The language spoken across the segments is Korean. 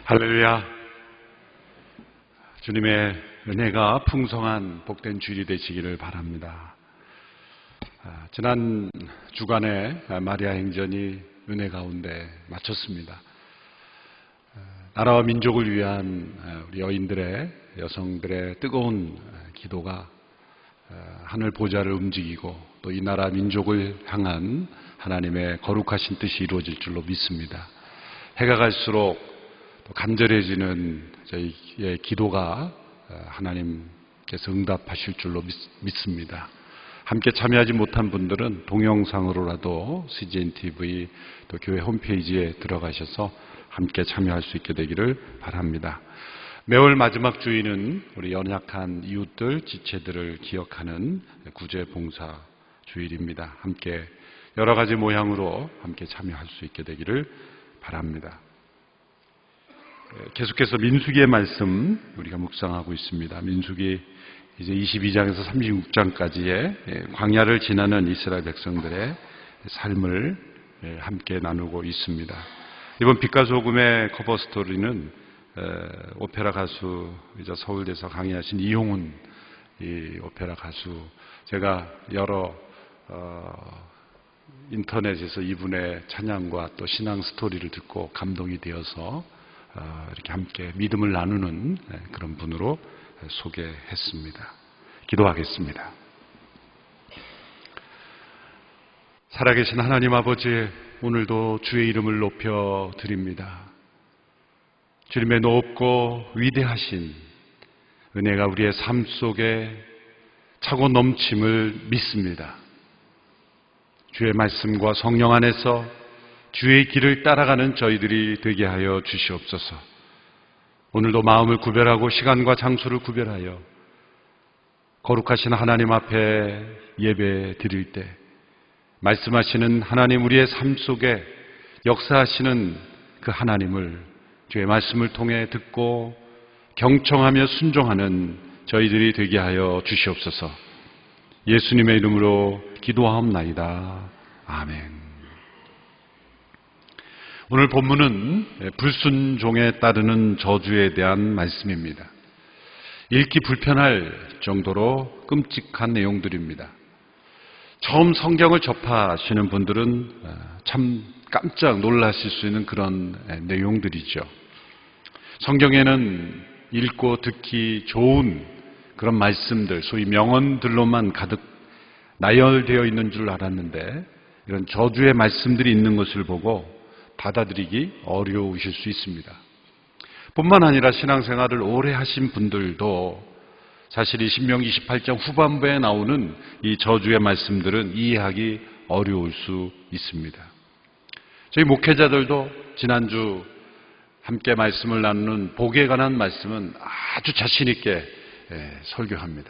할렐루야. 주님의 은혜가 풍성한 복된 주일이 되시기를 바랍니다. 지난 주간에 마리아 행전이 은혜 가운데 마쳤습니다. 나라와 민족을 위한 우리 여인들의, 여성들의 뜨거운 기도가 하늘 보좌를 움직이고 또 이 나라 민족을 향한 하나님의 거룩하신 뜻이 이루어질 줄로 믿습니다. 해가 갈수록 또 간절해지는 저희의 기도가 하나님께서 응답하실 줄로 믿습니다. 함께 참여하지 못한 분들은 동영상으로라도 CGN TV 또 교회 홈페이지에 들어가셔서 함께 참여할 수 있게 되기를 바랍니다. 매월 마지막 주일은 우리 연약한 이웃들, 지체들을 기억하는 구제봉사 주일입니다. 함께 여러 가지 모양으로 함께 참여할 수 있게 되기를 바랍니다. 계속해서 민수기의 말씀 우리가 묵상하고 있습니다. 민수기 이제 22장에서 36장까지의 광야를 지나는 이스라엘 백성들의 삶을 함께 나누고 있습니다. 이번 빛과 소금의 커버 스토리는 오페라 가수이자 서울대에서 강의하신 이용훈 이 오페라 가수, 제가 여러 인터넷에서 이분의 찬양과 또 신앙 스토리를 듣고 감동이 되어서 이렇게 함께 믿음을 나누는 그런 분으로 소개했습니다. 기도하겠습니다. 살아계신 하나님 아버지, 오늘도 주의 이름을 높여 드립니다. 주님의 높고 위대하신 은혜가 우리의 삶 속에 차고 넘침을 믿습니다. 주의 말씀과 성령 안에서 주의 길을 따라가는 저희들이 되게 하여 주시옵소서. 오늘도 마음을 구별하고 시간과 장소를 구별하여 거룩하신 하나님 앞에 예배 드릴 때 말씀하시는 하나님, 우리의 삶 속에 역사하시는 그 하나님을 주의 말씀을 통해 듣고 경청하며 순종하는 저희들이 되게 하여 주시옵소서. 예수님의 이름으로 기도하옵나이다. 아멘. 오늘 본문은 불순종에 따르는 저주에 대한 말씀입니다. 읽기 불편할 정도로 끔찍한 내용들입니다. 처음 성경을 접하시는 분들은 참 깜짝 놀라실 수 있는 그런 내용들이죠. 성경에는 읽고 듣기 좋은 그런 말씀들, 소위 명언들로만 가득 나열되어 있는 줄 알았는데 이런 저주의 말씀들이 있는 것을 보고 받아들이기 어려우실 수 있습니다. 뿐만 아니라 신앙생활을 오래 하신 분들도 사실 이 신명기 28장 후반부에 나오는 이 저주의 말씀들은 이해하기 어려울 수 있습니다. 저희 목회자들도 지난주 함께 말씀을 나누는 복에 관한 말씀은 아주 자신 있게 설교합니다.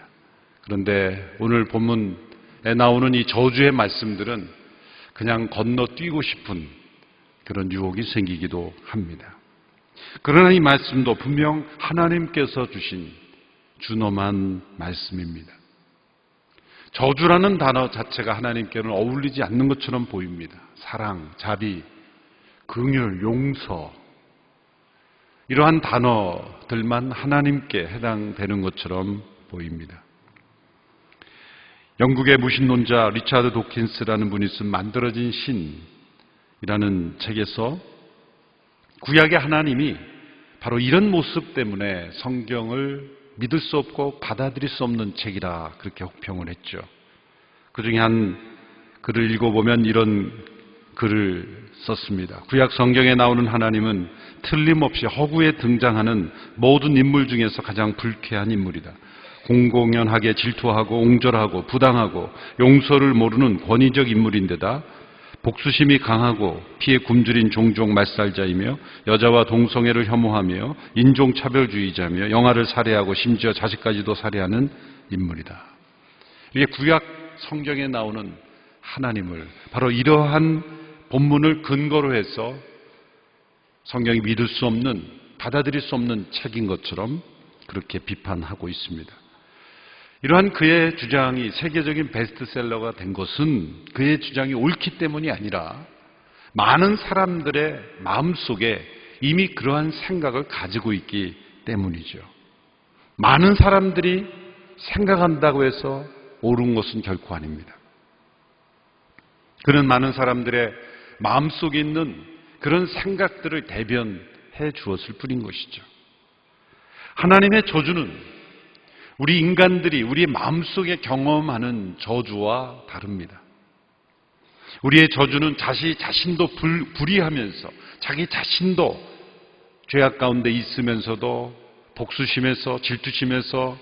그런데 오늘 본문에 나오는 이 저주의 말씀들은 그냥 건너뛰고 싶은 그런 유혹이 생기기도 합니다. 그러나 이 말씀도 분명 하나님께서 주신 준엄한 말씀입니다. 저주라는 단어 자체가 하나님께는 어울리지 않는 것처럼 보입니다. 사랑, 자비, 긍휼, 용서, 이러한 단어들만 하나님께 해당되는 것처럼 보입니다. 영국의 무신론자 리차드 도킨스라는 분이 쓴 만들어진 신이라는 책에서 구약의 하나님이 바로 이런 모습 때문에 성경을 믿을 수 없고 받아들일 수 없는 책이라 그렇게 혹평을 했죠. 그 중에 한 글을 읽어보면 이런 글을 썼습니다. 구약 성경에 나오는 하나님은 틀림없이 허구에 등장하는 모든 인물 중에서 가장 불쾌한 인물이다. 공공연하게 질투하고 옹졸하고 부당하고 용서를 모르는 권위적 인물인데다 복수심이 강하고 피에 굶주린 종종 말살자이며 여자와 동성애를 혐오하며 인종차별주의자며 영아를 살해하고 심지어 자식까지도 살해하는 인물이다. 이게 구약 성경에 나오는 하나님을 바로 이러한 본문을 근거로 해서 성경이 믿을 수 없는, 받아들일 수 없는 책인 것처럼 그렇게 비판하고 있습니다. 이러한 그의 주장이 세계적인 베스트셀러가 된 것은 그의 주장이 옳기 때문이 아니라 많은 사람들의 마음속에 이미 그러한 생각을 가지고 있기 때문이죠. 많은 사람들이 생각한다고 해서 옳은 것은 결코 아닙니다. 그는 많은 사람들의 마음속에 있는 그런 생각들을 대변해 주었을 뿐인 것이죠. 하나님의 저주는 우리 인간들이 우리의 마음속에 경험하는 저주와 다릅니다. 우리의 저주는 자신도 불의하면서 자기 자신도 죄악 가운데 있으면서도 복수심에서 질투심에서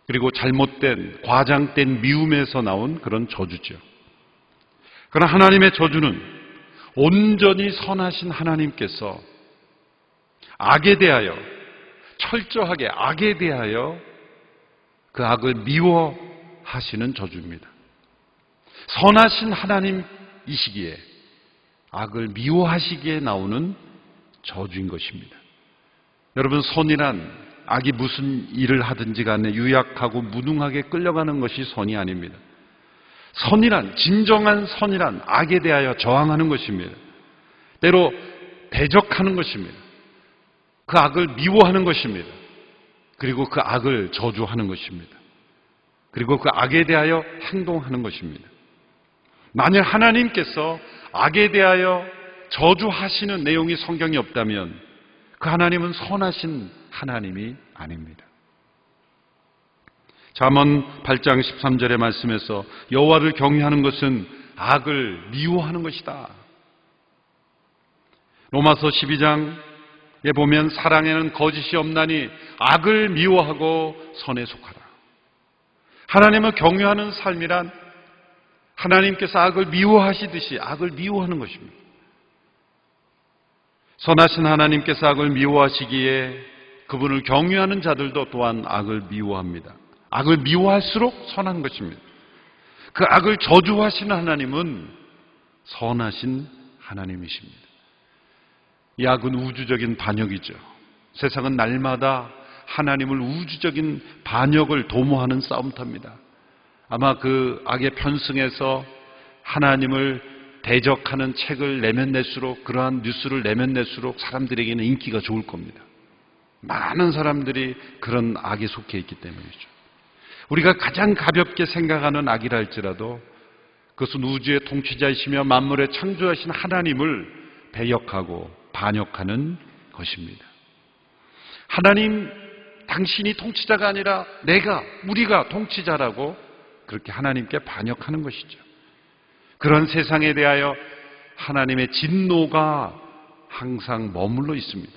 그리고 잘못된 과장된 미움에서 나온 그런 저주죠. 그러나 하나님의 저주는 온전히 선하신 하나님께서 악에 대하여 철저하게 악에 대하여 그 악을 미워하시는 저주입니다. 선하신 하나님이시기에 악을 미워하시기에 나오는 저주인 것입니다. 여러분, 선이란 악이 무슨 일을 하든지 간에 유약하고 무능하게 끌려가는 것이 선이 아닙니다. 선이란, 진정한 선이란 악에 대하여 저항하는 것입니다. 때로 대적하는 것입니다. 그 악을 미워하는 것입니다. 그리고 그 악을 저주하는 것입니다. 그리고 그 악에 대하여 행동하는 것입니다. 만일 하나님께서 악에 대하여 저주하시는 내용이 성경에 없다면 그 하나님은 선하신 하나님이 아닙니다. 잠언 8장 13절의 말씀에서 여호와를 경외하는 것은 악을 미워하는 것이다. 로마서 12장에 보면 사랑에는 거짓이 없나니 악을 미워하고 선에 속하라. 하나님을 경외하는 삶이란 하나님께서 악을 미워하시듯이 악을 미워하는 것입니다. 선하신 하나님께서 악을 미워하시기에 그분을 경외하는 자들도 또한 악을 미워합니다. 악을 미워할수록 선한 것입니다. 그 악을 저주하시는 하나님은 선하신 하나님이십니다. 이 악은 우주적인 반역이죠. 세상은 날마다 하나님을 우주적인 반역을 도모하는 싸움터입니다. 아마 그 악에 편승해서 하나님을 대적하는 책을 내면 낼수록, 그러한 뉴스를 내면 낼수록 사람들에게는 인기가 좋을 겁니다. 많은 사람들이 그런 악에 속해 있기 때문이죠. 우리가 가장 가볍게 생각하는 악이라 할지라도 그것은 우주의 통치자이시며 만물의 창조하신 하나님을 배역하고 반역하는 것입니다. 하나님, 당신이 통치자가 아니라 우리가 통치자라고 그렇게 하나님께 반역하는 것이죠. 그런 세상에 대하여 하나님의 진노가 항상 머물러 있습니다.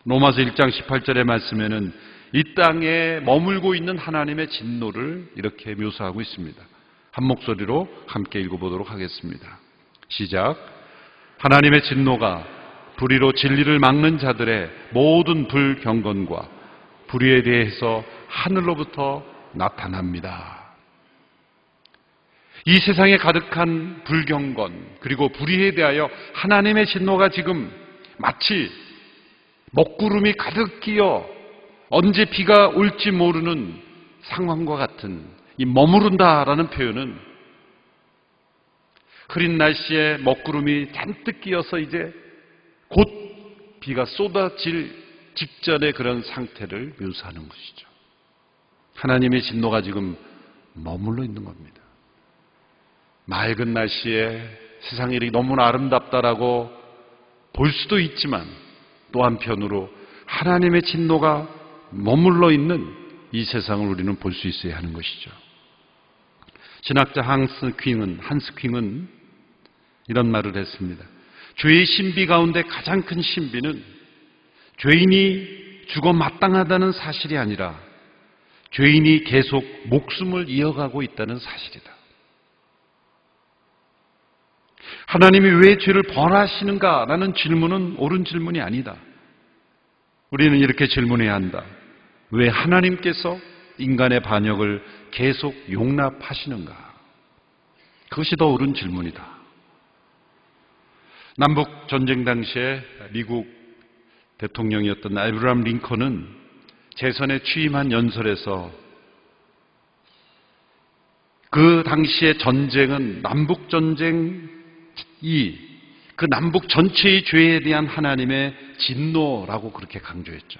로마서 1장 18절의 말씀에는 이 땅에 머물고 있는 하나님의 진노를 이렇게 묘사하고 있습니다. 한 목소리로 함께 읽어보도록 하겠습니다. 시작. 하나님의 진노가 불의로 진리를 막는 자들의 모든 불경건과 불의에 대해서 하늘로부터 나타납니다. 이 세상에 가득한 불경건 그리고 불의에 대하여 하나님의 진노가 지금 마치 먹구름이 가득 끼어 언제 비가 올지 모르는 상황과 같은 이 머무른다라는 표현은 흐린 날씨에 먹구름이 잔뜩 끼어서 이제 곧 비가 쏟아질 직전의 그런 상태를 묘사하는 것이죠. 하나님의 진노가 지금 머물러 있는 겁니다. 맑은 날씨에 세상이 너무나 아름답다라고 볼 수도 있지만 또 한편으로 하나님의 진노가 머물러 있는 이 세상을 우리는 볼 수 있어야 하는 것이죠. 신학자 한스 킹은 이런 말을 했습니다. 죄의 신비 가운데 가장 큰 신비는 죄인이 죽어 마땅하다는 사실이 아니라 죄인이 계속 목숨을 이어가고 있다는 사실이다. 하나님이 왜 죄를 벌하시는가라는 질문은 옳은 질문이 아니다. 우리는 이렇게 질문해야 한다. 왜 하나님께서 인간의 반역을 계속 용납하시는가? 그것이 더 옳은 질문이다. 남북 전쟁 당시에 미국 대통령이었던 아브라함 링컨은 재선에 취임한 연설에서 그 당시의 전쟁은 남북 전쟁이 그 남북 전체의 죄에 대한 하나님의 진노라고 그렇게 강조했죠.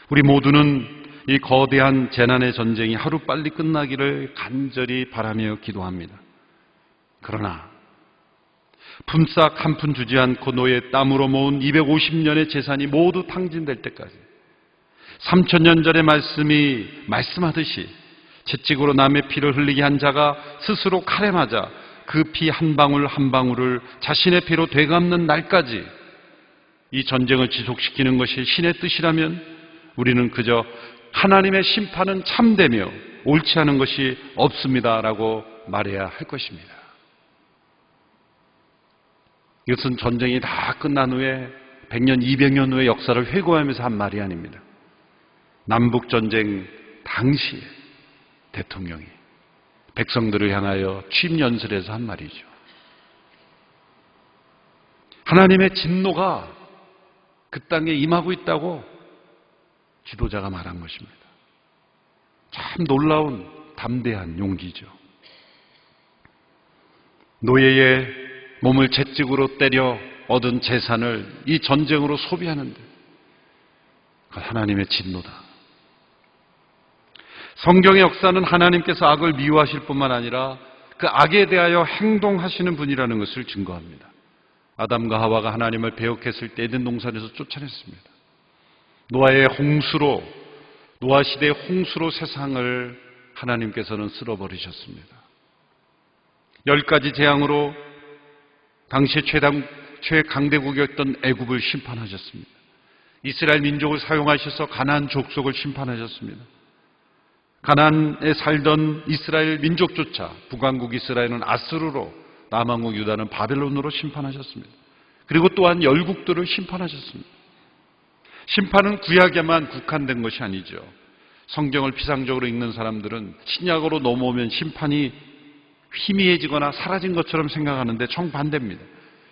우리 모두는 이 거대한 재난의 전쟁이 하루빨리 끝나기를 간절히 바라며 기도합니다. 그러나 품삯 한 푼 주지 않고 노예의 땀으로 모은 250년의 재산이 모두 탕진될 때까지 3000년 전의 말씀이 말씀하듯이 채찍으로 남의 피를 흘리게 한 자가 스스로 칼에 맞아 그 피 한 방울 한 방울을 자신의 피로 되갚는 날까지 이 전쟁을 지속시키는 것이 신의 뜻이라면 우리는 그저 하나님의 심판은 참되며 옳지 않은 것이 없습니다라고 말해야 할 것입니다. 이것은 전쟁이 다 끝난 후에 100년, 200년 후의 역사를 회고하면서 한 말이 아닙니다. 남북전쟁 당시에 대통령이 백성들을 향하여 취임연설에서 한 말이죠. 하나님의 진노가 그 땅에 임하고 있다고 지도자가 말한 것입니다. 참 놀라운 담대한 용기죠. 노예의 몸을 채찍으로 때려 얻은 재산을 이 전쟁으로 소비하는데 그건 하나님의 진노다. 성경의 역사는 하나님께서 악을 미워하실 뿐만 아니라 그 악에 대하여 행동하시는 분이라는 것을 증거합니다. 아담과 하와가 하나님을 배역했을 때 에덴 동산에서 쫓아냈습니다. 노아의 홍수로, 노아 시대의 홍수로 세상을 하나님께서는 쓸어버리셨습니다. 10가지 재앙으로 당시에 최강대국이었던 애굽을 심판하셨습니다. 이스라엘 민족을 사용하셔서 가나안 족속을 심판하셨습니다. 가나안에 살던 이스라엘 민족조차 북왕국 이스라엘은 아스루로, 남왕국 유다는 바벨론으로 심판하셨습니다. 그리고 또한 열국들을 심판하셨습니다. 심판은 구약에만 국한된 것이 아니죠. 성경을 피상적으로 읽는 사람들은 신약으로 넘어오면 심판이 희미해지거나 사라진 것처럼 생각하는데 정반대입니다.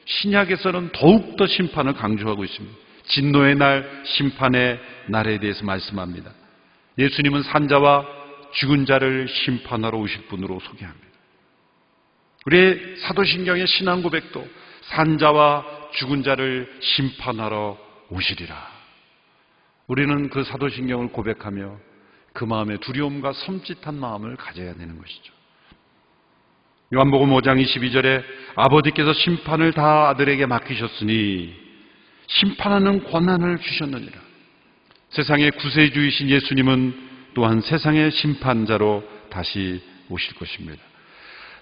신약에서는 더욱더 심판을 강조하고 있습니다. 진노의 날, 심판의 날에 대해서 말씀합니다. 예수님은 산자와 죽은 자를 심판하러 오실 분으로 소개합니다. 우리의 사도신경의 신앙 고백도 산자와 죽은 자를 심판하러 오시리라. 우리는 그 사도신경을 고백하며 그 마음에 두려움과 섬찟한 마음을 가져야 되는 것이죠. 요한복음 5장 22절에 아버지께서 심판을 다 아들에게 맡기셨으니 심판하는 권한을 주셨느니라. 세상의 구세주이신 예수님은 또한 세상의 심판자로 다시 오실 것입니다.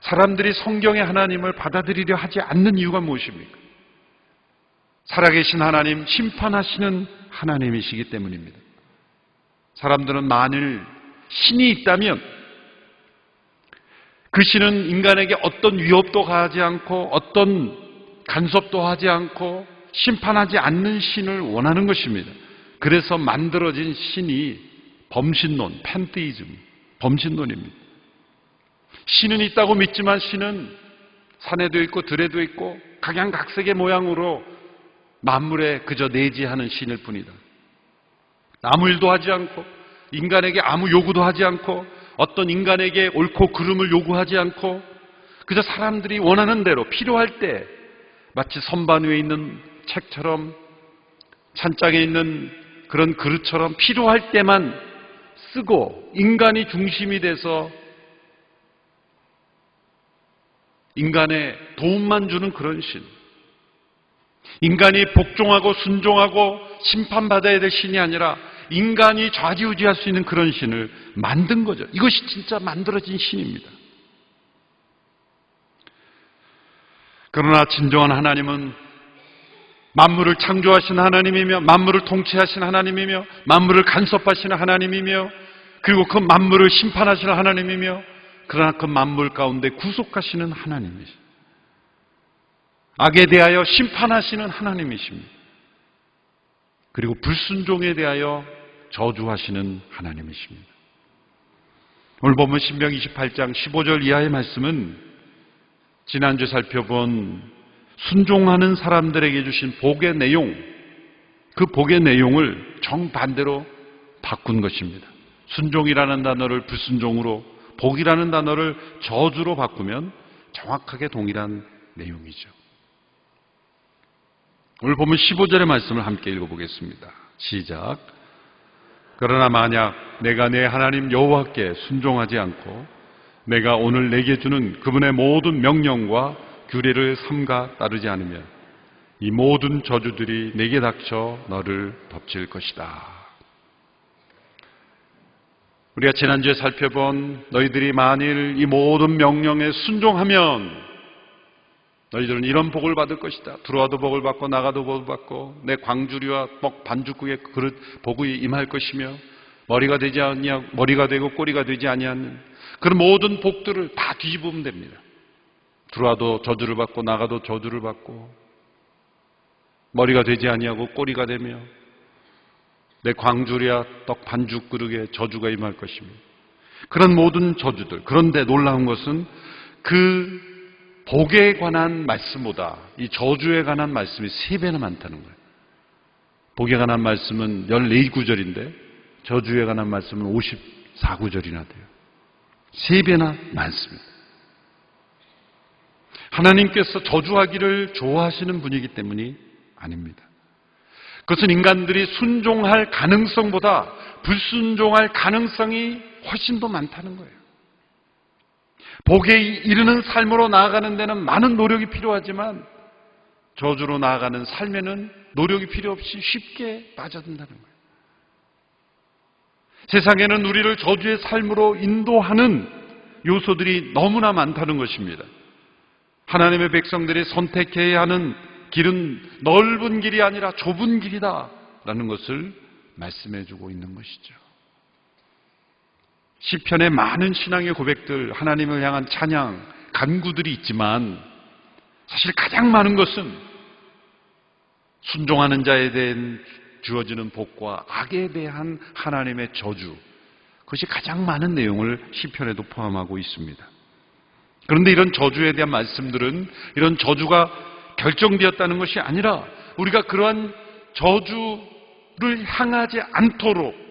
사람들이 성경의 하나님을 받아들이려 하지 않는 이유가 무엇입니까? 살아계신 하나님, 심판하시는 하나님이시기 때문입니다. 사람들은 만일 신이 있다면 그 신은 인간에게 어떤 위협도 가하지 않고 어떤 간섭도 하지 않고 심판하지 않는 신을 원하는 것입니다. 그래서 만들어진 신이 범신론, 팬테이즘, 범신론입니다. 신은 있다고 믿지만 신은 산에도 있고 들에도 있고 각양각색의 모양으로 만물에 그저 내지하는 신일 뿐이다. 아무 일도 하지 않고 인간에게 아무 요구도 하지 않고 어떤 인간에게 옳고 그름을 요구하지 않고 그저 사람들이 원하는 대로 필요할 때 마치 선반 위에 있는 책처럼 찬장에 있는 그런 그릇처럼 필요할 때만 쓰고 인간이 중심이 돼서 인간의 도움만 주는 그런 신. 인간이 복종하고 순종하고 심판받아야 될 신이 아니라 인간이 좌지우지할 수 있는 그런 신을 만든 거죠. 이것이 진짜 만들어진 신입니다. 그러나 진정한 하나님은 만물을 창조하신 하나님이며 만물을 통치하신 하나님이며 만물을 간섭하시는 하나님이며 그리고 그 만물을 심판하시는 하나님이며 그러나 그 만물 가운데 구속하시는 하나님이십니다. 악에 대하여 심판하시는 하나님이십니다. 그리고 불순종에 대하여 저주하시는 하나님이십니다. 오늘 보면 신명기 28장 15절 이하의 말씀은 지난주 살펴본 순종하는 사람들에게 주신 복의 내용, 그 복의 내용을 정반대로 바꾼 것입니다. 순종이라는 단어를 불순종으로, 복이라는 단어를 저주로 바꾸면 정확하게 동일한 내용이죠. 오늘 보면 15절의 말씀을 함께 읽어보겠습니다. 시작. 그러나 만약 내가 내 하나님 여호와께 순종하지 않고 내가 오늘 내게 주는 그분의 모든 명령과 규례를 삼가 따르지 않으면 이 모든 저주들이 내게 닥쳐 너를 덮칠 것이다. 우리가 지난주에 살펴본 너희들이 만일 이 모든 명령에 순종하면 너희들은 이런 복을 받을 것이다. 들어와도 복을 받고 나가도 복을 받고 내 광주리와 떡 반죽국의 그릇 복이 임할 것이며 머리가 되고 꼬리가 되지 아니하는 그런 모든 복들을 다 뒤집으면 됩니다. 들어와도 저주를 받고 나가도 저주를 받고 머리가 되지 아니하고 꼬리가 되며 내 광주리와 떡 반죽 그릇에 저주가 임할 것입니다. 그런 모든 저주들. 그런데 놀라운 것은 그 복에 관한 말씀보다 이 저주에 관한 말씀이 3배나 많다는 거예요. 복에 관한 말씀은 14구절인데 저주에 관한 말씀은 54구절이나 돼요. 3배나 많습니다. 하나님께서 저주하기를 좋아하시는 분이기 때문이 아닙니다. 그것은 인간들이 순종할 가능성보다 불순종할 가능성이 훨씬 더 많다는 거예요. 복에 이르는 삶으로 나아가는 데는 많은 노력이 필요하지만 저주로 나아가는 삶에는 노력이 필요 없이 쉽게 빠져든다는 거예요. 세상에는 우리를 저주의 삶으로 인도하는 요소들이 너무나 많다는 것입니다. 하나님의 백성들이 선택해야 하는 길은 넓은 길이 아니라 좁은 길이다라는 것을 말씀해주고 있는 것이죠. 시편에 많은 신앙의 고백들, 하나님을 향한 찬양, 간구들이 있지만 사실 가장 많은 것은 순종하는 자에 대한 주어지는 복과 악에 대한 하나님의 저주, 그것이 가장 많은 내용을 시편에도 포함하고 있습니다. 그런데 이런 저주에 대한 말씀들은 이런 저주가 결정되었다는 것이 아니라 우리가 그러한 저주를 향하지 않도록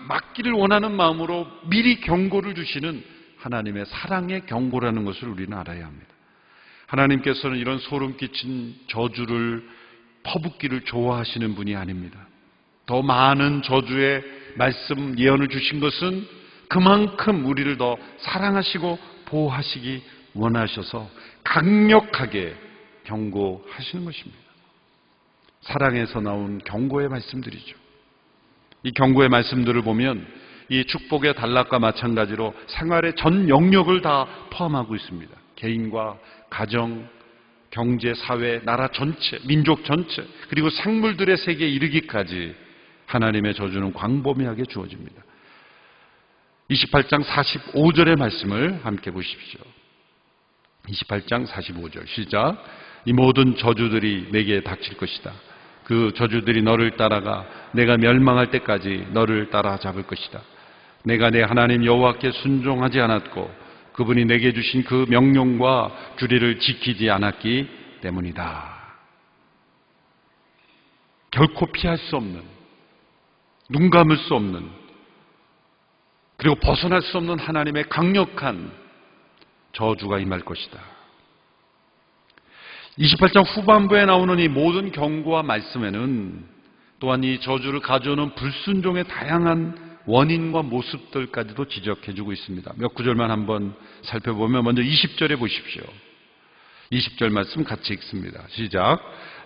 막기를 원하는 마음으로 미리 경고를 주시는 하나님의 사랑의 경고라는 것을 우리는 알아야 합니다. 하나님께서는 이런 소름 끼친 저주를 퍼붓기를 좋아하시는 분이 아닙니다. 더 많은 저주의 말씀 예언을 주신 것은 그만큼 우리를 더 사랑하시고 보호하시기 원하셔서 강력하게 경고하시는 것입니다. 사랑에서 나온 경고의 말씀들이죠. 이 경고의 말씀들을 보면 이 축복의 단락과 마찬가지로 생활의 전 영역을 다 포함하고 있습니다. 개인과 가정, 경제, 사회, 나라 전체, 민족 전체, 그리고 생물들의 세계에 이르기까지 하나님의 저주는 광범위하게 주어집니다. 28장 45절의 말씀을 함께 보십시오. 28장 45절 시작. 이 모든 저주들이 내게 닥칠 것이다. 그 저주들이 너를 따라가 내가 멸망할 때까지 너를 따라잡을 것이다. 내가 내 하나님 여호와께 순종하지 않았고 그분이 내게 주신 그 명령과 규례를 지키지 않았기 때문이다. 결코 피할 수 없는, 눈 감을 수 없는, 그리고 벗어날 수 없는 하나님의 강력한 저주가 임할 것이다. 28장 후반부에 나오는 이 모든 경고와 말씀에는 또한 이 저주를 가져오는 불순종의 다양한 원인과 모습들까지도 지적해주고 있습니다. 몇 구절만 한번 살펴보면 먼저 20절에 보십시오. 20절 말씀 같이 읽습니다. 시작.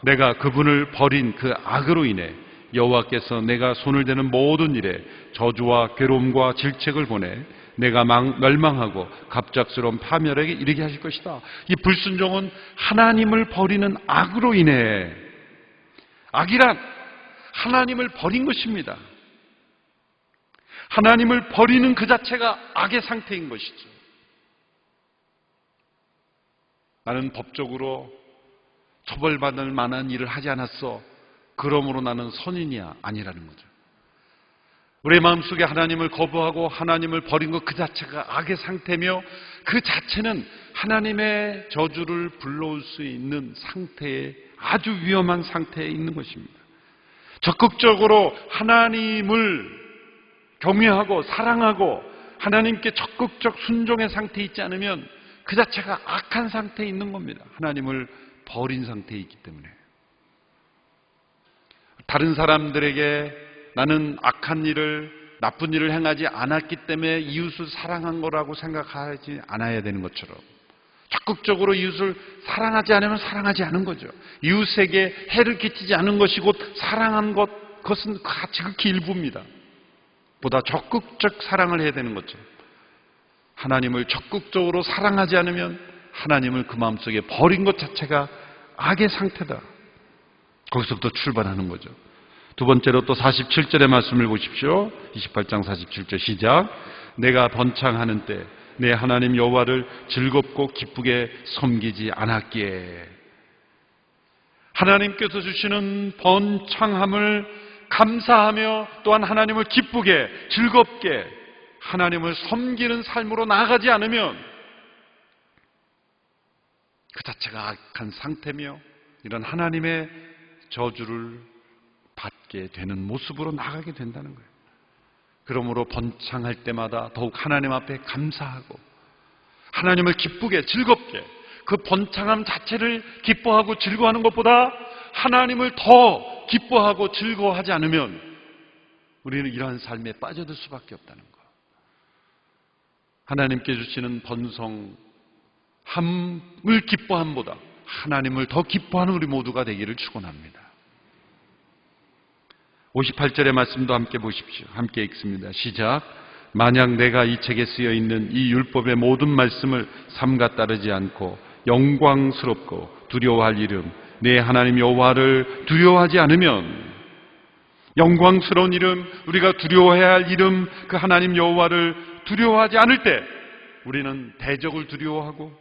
내가 그분을 버린 그 악으로 인해 여호와께서 내가 손을 대는 모든 일에 저주와 괴로움과 질책을 보내 내가 멸망하고 갑작스러운 파멸에게 이르게 하실 것이다. 이 불순종은 하나님을 버리는 악으로 인해, 악이란 하나님을 버린 것입니다. 하나님을 버리는 그 자체가 악의 상태인 것이죠. 나는 법적으로 처벌받을 만한 일을 하지 않았어. 그러므로 나는 선인이야. 아니라는 거죠. 우리의 마음속에 하나님을 거부하고 하나님을 버린 것 그 자체가 악의 상태며 그 자체는 하나님의 저주를 불러올 수 있는 상태에, 아주 위험한 상태에 있는 것입니다. 적극적으로 하나님을 경외하고 사랑하고 하나님께 적극적 순종의 상태에 있지 않으면 그 자체가 악한 상태에 있는 겁니다. 하나님을 버린 상태에 있기 때문에. 다른 사람들에게 나는 악한 일을, 나쁜 일을 행하지 않았기 때문에 이웃을 사랑한 거라고 생각하지 않아야 되는 것처럼, 적극적으로 이웃을 사랑하지 않으면 사랑하지 않은 거죠. 이웃에게 해를 끼치지 않은 것이 곧 사랑한 것, 그것은 지극히 일부입니다. 보다 적극적 사랑을 해야 되는 거죠. 하나님을 적극적으로 사랑하지 않으면 하나님을 그 마음속에 버린 것 자체가 악의 상태다. 거기서부터 출발하는 거죠. 두 번째로 또 47절의 말씀을 보십시오. 28장 47절 시작. 내가 번창하는 때 내 하나님 여호와를 즐겁고 기쁘게 섬기지 않았기에. 하나님께서 주시는 번창함을 감사하며 또한 하나님을 기쁘게 즐겁게 하나님을 섬기는 삶으로 나아가지 않으면 그 자체가 악한 상태며 이런 하나님의 저주를 받게 되는 모습으로 나가게 된다는 거예요. 그러므로 번창할 때마다 더욱 하나님 앞에 감사하고 하나님을 기쁘게 즐겁게, 그 번창함 자체를 기뻐하고 즐거워하는 것보다 하나님을 더 기뻐하고 즐거워하지 않으면 우리는 이러한 삶에 빠져들 수밖에 없다는 것. 하나님께 주시는 번성함을 기뻐함보다 하나님을 더 기뻐하는 우리 모두가 되기를 축원합니다. 58절의 말씀도 함께 보십시오. 함께 읽습니다. 시작. 만약 내가 이 책에 쓰여 있는 이 율법의 모든 말씀을 삼가 따르지 않고 영광스럽고 두려워할 이름 내 하나님 여호와를 두려워하지 않으면, 영광스러운 이름, 우리가 두려워해야 할 이름, 그 하나님 여호와를 두려워하지 않을 때 우리는 대적을 두려워하고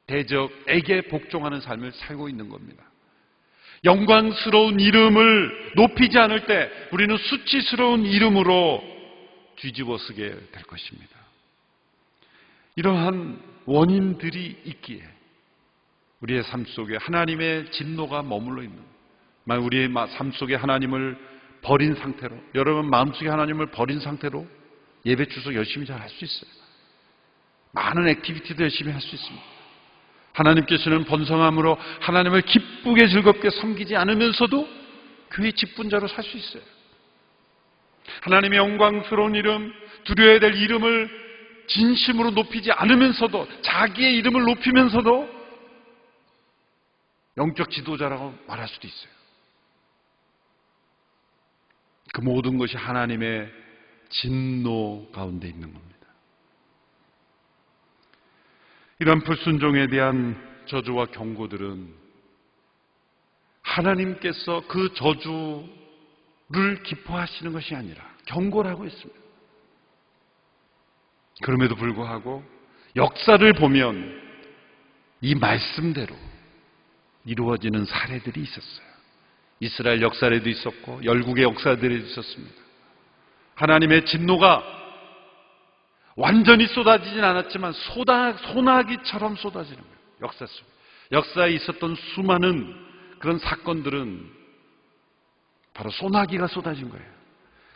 대적에게 복종하는 삶을 살고 있는 겁니다. 영광스러운 이름을 높이지 않을 때 우리는 수치스러운 이름으로 뒤집어쓰게 될 것입니다. 이러한 원인들이 있기에 우리의 삶 속에 하나님의 진노가 머물러 있는, 만약 우리의 삶 속에 하나님을 버린 상태로, 여러분 마음속에 하나님을 버린 상태로 예배 주소 열심히 잘 할 수 있어요. 많은 액티비티도 열심히 할 수 있습니다. 하나님께서는 번성함으로 하나님을 기쁘게 즐겁게 섬기지 않으면서도 교회 직분자로 살 수 있어요. 하나님의 영광스러운 이름, 두려워야 될 이름을 진심으로 높이지 않으면서도, 자기의 이름을 높이면서도 영적 지도자라고 말할 수도 있어요. 그 모든 것이 하나님의 진노 가운데 있는 겁니다. 이런 불순종에 대한 저주와 경고들은 하나님께서 그 저주를 기뻐하시는 것이 아니라 경고를 하고 있습니다. 그럼에도 불구하고 역사를 보면 이 말씀대로 이루어지는 사례들이 있었어요. 이스라엘 역사에도 있었고 열국의 역사들에도 있었습니다. 하나님의 진노가 완전히 쏟아지진 않았지만 소나기처럼 쏟아지는 거예요. 역사 속에. 역사에 있었던 수많은 그런 사건들은 바로 소나기가 쏟아진 거예요.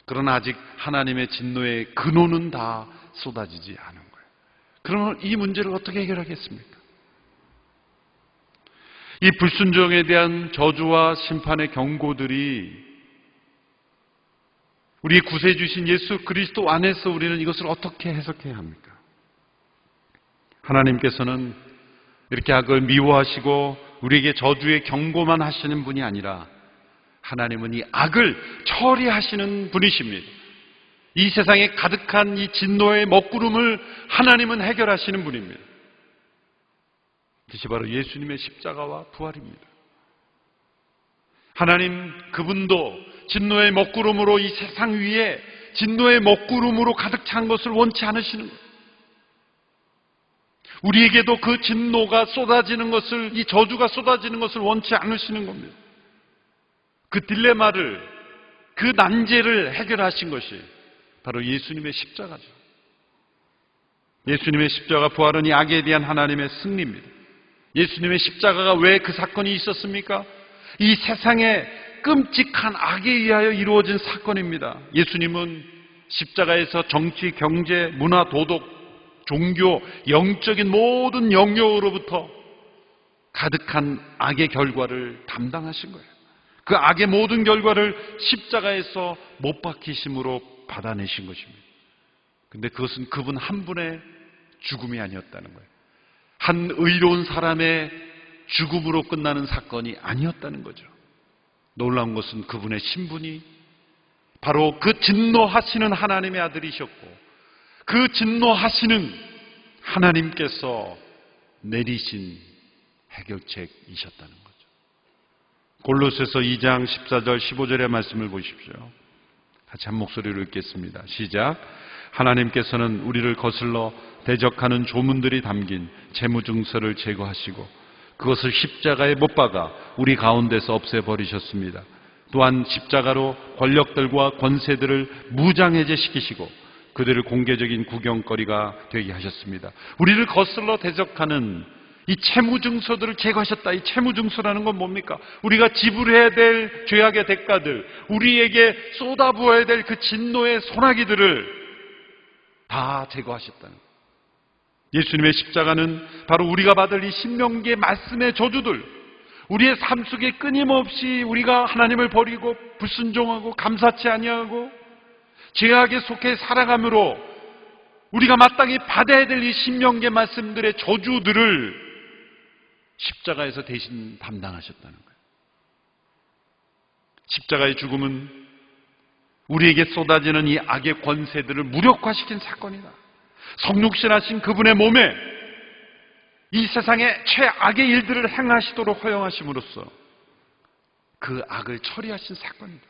그러나 아직 하나님의 진노의 근원은 다 쏟아지지 않은 거예요. 그러면 이 문제를 어떻게 해결하겠습니까? 이 불순종에 대한 저주와 심판의 경고들이 우리 구세주신 예수 그리스도 안에서 우리는 이것을 어떻게 해석해야 합니까? 하나님께서는 이렇게 악을 미워하시고 우리에게 저주의 경고만 하시는 분이 아니라 하나님은 이 악을 처리하시는 분이십니다. 이 세상에 가득한 이 진노의 먹구름을 하나님은 해결하시는 분입니다. 그것이 바로 예수님의 십자가와 부활입니다. 하나님 그분도 진노의 먹구름으로 이 세상 위에 진노의 먹구름으로 가득 찬 것을 원치 않으시는 거예요. 우리에게도 그 진노가 쏟아지는 것을, 이 저주가 쏟아지는 것을 원치 않으시는 겁니다. 그 딜레마를, 그 난제를 해결하신 것이 바로 예수님의 십자가죠. 예수님의 십자가 부활은 이 악에 대한 하나님의 승리입니다. 예수님의 십자가가 왜 그 사건이 있었습니까? 이 세상에 끔찍한 악에 의하여 이루어진 사건입니다. 예수님은 십자가에서 정치, 경제, 문화, 도덕, 종교, 영적인 모든 영역으로부터 가득한 악의 결과를 담당하신 거예요. 그 악의 모든 결과를 십자가에서 못 박히심으로 받아내신 것입니다. 근데 그것은 그분 한 분의 죽음이 아니었다는 거예요. 한 의로운 사람의 죽음으로 끝나는 사건이 아니었다는 거죠. 놀라운 것은 그분의 신분이 바로 그 진노하시는 하나님의 아들이셨고, 그 진노하시는 하나님께서 내리신 해결책이셨다는 거죠. 골로새서 2장 14절 15절의 말씀을 보십시오. 같이 한 목소리로 읽겠습니다. 시작. 하나님께서는 우리를 거슬러 대적하는 조문들이 담긴 재무증서를 제거하시고 그것을 십자가에 못 박아 우리 가운데서 없애버리셨습니다. 또한 십자가로 권력들과 권세들을 무장해제시키시고 그들을 공개적인 구경거리가 되게 하셨습니다. 우리를 거슬러 대적하는 이 채무증서들을 제거하셨다. 이 채무증서라는 건 뭡니까? 우리가 지불해야 될 죄악의 대가들, 우리에게 쏟아부어야 될 그 진노의 소나기들을 다 제거하셨다는 거예요. 예수님의 십자가는 바로 우리가 받을 이 신명기의 말씀의 저주들, 우리의 삶 속에 끊임없이 우리가 하나님을 버리고 불순종하고 감사치 아니하고 죄악에 속해 살아감으로 우리가 마땅히 받아야 될 이 신명기의 말씀들의 저주들을 십자가에서 대신 담당하셨다는 거예요. 십자가의 죽음은 우리에게 쏟아지는 이 악의 권세들을 무력화시킨 사건이다. 성육신하신 그분의 몸에 이 세상의 최악의 일들을 행하시도록 허용하심으로써 그 악을 처리하신 사건이다.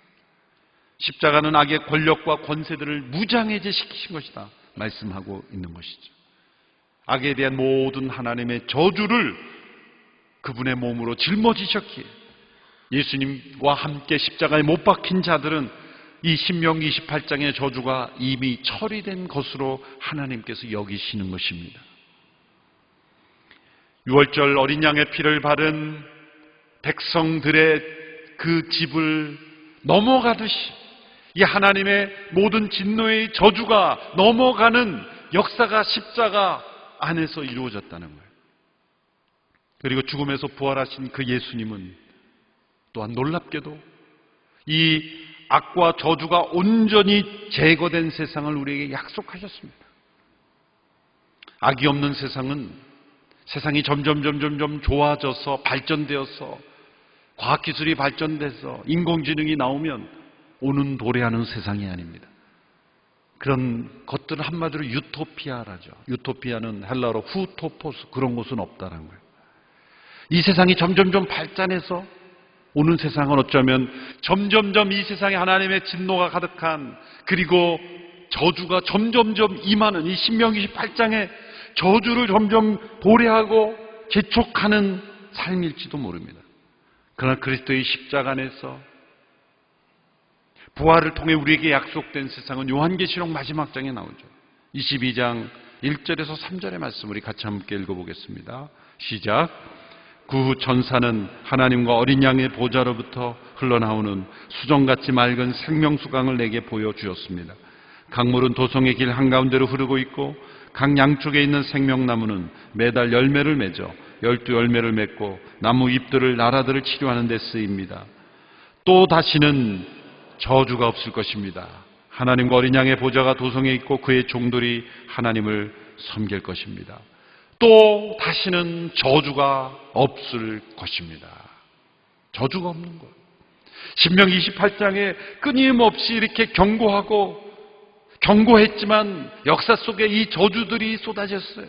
십자가는 악의 권력과 권세들을 무장해제시키신 것이다 말씀하고 있는 것이죠. 악에 대한 모든 하나님의 저주를 그분의 몸으로 짊어지셨기에 예수님과 함께 십자가에 못 박힌 자들은 이 신명기 28장의 저주가 이미 처리된 것으로 하나님께서 여기시는 것입니다. 유월절 어린 양의 피를 바른 백성들의 그 집을 넘어가듯이 이 하나님의 모든 진노의 저주가 넘어가는 역사가 십자가 안에서 이루어졌다는 거예요. 그리고 죽음에서 부활하신 그 예수님은 또한 놀랍게도 이 악과 저주가 온전히 제거된 세상을 우리에게 약속하셨습니다. 악이 없는 세상이 점점 좋아져서 발전되어서 과학기술이 발전돼서 인공지능이 나오면 오는 도래하는 세상이 아닙니다. 그런 것들은 한마디로 유토피아라죠. 유토피아는 헬라어로 후토포스, 그런 곳은 없다는 거예요. 이 세상이 점점 발전해서 오는 세상은 어쩌면 점점 이 세상에 하나님의 진노가 가득한, 그리고 저주가 점점 임하는 이 신명기 28장의 저주를 점점 도래하고 재촉하는 삶일지도 모릅니다. 그러나 그리스도의 십자가 안에서 부활을 통해 우리에게 약속된 세상은 요한계시록 마지막 장에 나오죠. 22장 1절에서 3절의 말씀 우리 같이 함께 읽어보겠습니다. 시작. 그 후 천사는 하나님과 어린 양의 보좌로부터 흘러나오는 수정같이 맑은 생명수강을 내게 보여주었습니다. 강물은 도성의 길 한가운데로 흐르고 있고 강 양쪽에 있는 생명나무는 매달 열매를 맺어 12열매를 맺고 나무 잎들을 나라들을 치료하는 데 쓰입니다. 또 다시는 저주가 없을 것입니다. 하나님과 어린 양의 보좌가 도성에 있고 그의 종들이 하나님을 섬길 것입니다. 또 다시는 저주가 없을 것입니다. 저주가 없는 것. 신명기 28장에 끊임없이 이렇게 경고했지만 역사 속에 이 저주들이 쏟아졌어요.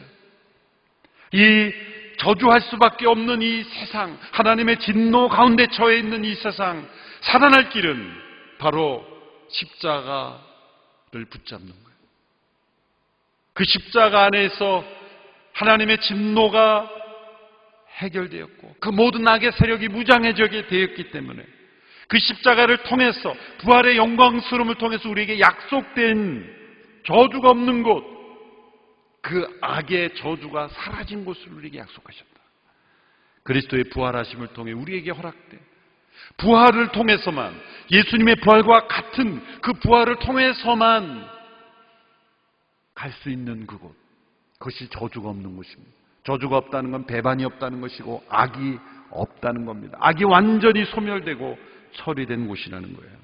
이 저주할 수밖에 없는 이 세상, 하나님의 진노 가운데 처해 있는 이 세상, 살아날 길은 바로 십자가를 붙잡는 거예요. 그 십자가 안에서 하나님의 진노가 해결되었고 그 모든 악의 세력이 무장해지게 되었기 때문에 그 십자가를 통해서 부활의 영광스러움을 통해서 우리에게 약속된 저주가 없는 곳, 그 악의 저주가 사라진 곳을 우리에게 약속하셨다. 그리스도의 부활하심을 통해 우리에게 허락된 부활을 통해서만, 예수님의 부활과 같은 그 부활을 통해서만 갈 수 있는 그곳, 그것이 저주가 없는 곳입니다. 저주가 없다는 건 배반이 없다는 것이고 악이 없다는 겁니다. 악이 완전히 소멸되고 처리된 곳이라는 거예요.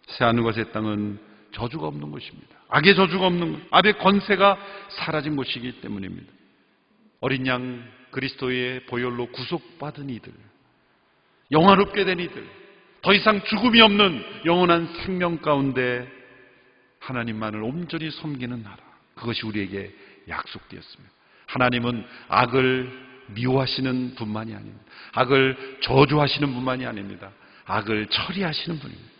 새하늘과 새 땅은 저주가 없는 곳입니다. 악의 저주가 없는 곳, 악의 권세가 사라진 곳이기 때문입니다. 어린 양 그리스도의 보혈로 구속받은 이들, 영화롭게 된 이들, 더 이상 죽음이 없는 영원한 생명 가운데 하나님만을 온전히 섬기는 나라, 그것이 우리에게 약속되었습니다. 하나님은 악을 미워하시는 분만이 아닙니다. 악을 저주하시는 분만이 아닙니다. 악을 처리하시는 분입니다.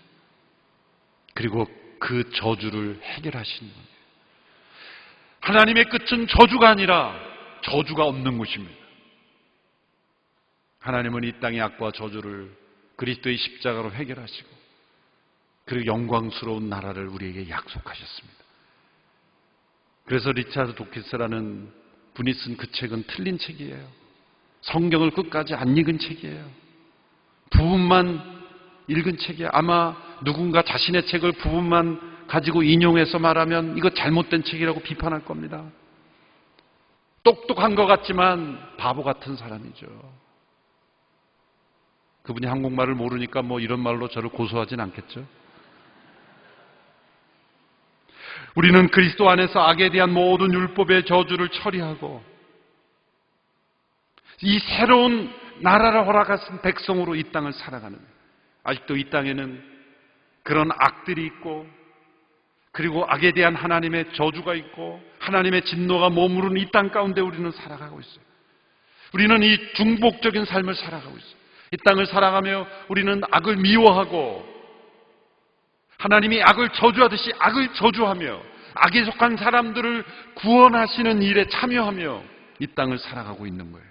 그리고 그 저주를 해결하시는 분이에요. 하나님의 끝은 저주가 아니라 저주가 없는 곳입니다. 하나님은 이 땅의 악과 저주를 그리스도의 십자가로 해결하시고 그리고 영광스러운 나라를 우리에게 약속하셨습니다. 그래서 리차드 도킨스라는 분이 쓴 그 책은 틀린 책이에요. 성경을 끝까지 안 읽은 책이에요. 부분만 읽은 책이에요. 아마 누군가 자신의 책을 부분만 가지고 인용해서 말하면 이거 잘못된 책이라고 비판할 겁니다. 똑똑한 것 같지만 바보 같은 사람이죠. 그분이 한국말을 모르니까 뭐 이런 말로 저를 고소하진 않겠죠. 우리는 그리스도 안에서 악에 대한 모든 율법의 저주를 처리하고 이 새로운 나라를 허락하신 백성으로 이 땅을 살아가는, 아직도 이 땅에는 그런 악들이 있고 그리고 악에 대한 하나님의 저주가 있고 하나님의 진노가 머무르는 이 땅 가운데 우리는 살아가고 있어요. 우리는 이 중복적인 삶을 살아가고 있어요. 이 땅을 살아가며 우리는 악을 미워하고 하나님이 악을 저주하듯이 악을 저주하며 악에 속한 사람들을 구원하시는 일에 참여하며 이 땅을 살아가고 있는 거예요.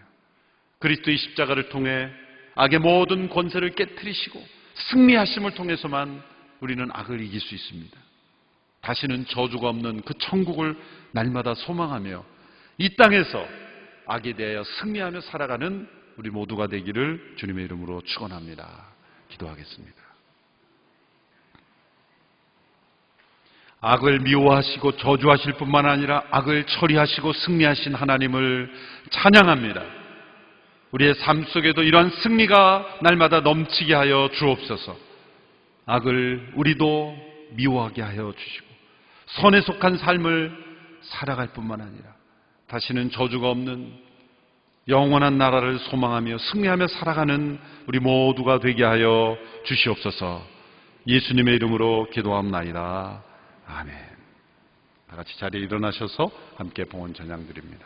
그리스도의 십자가를 통해 악의 모든 권세를 깨트리시고 승리하심을 통해서만 우리는 악을 이길 수 있습니다. 다시는 저주가 없는 그 천국을 날마다 소망하며 이 땅에서 악에 대하여 승리하며 살아가는 우리 모두가 되기를 주님의 이름으로 축원합니다. 기도하겠습니다. 악을 미워하시고 저주하실 뿐만 아니라 악을 처리하시고 승리하신 하나님을 찬양합니다. 우리의 삶 속에도 이러한 승리가 날마다 넘치게 하여 주옵소서. 악을 우리도 미워하게 하여 주시고 선에 속한 삶을 살아갈 뿐만 아니라 다시는 저주가 없는 영원한 나라를 소망하며 승리하며 살아가는 우리 모두가 되게 하여 주시옵소서. 예수님의 이름으로 기도합나이다. 아멘. 다 같이 자리에 일어나셔서 함께 봉헌 찬양 드립니다.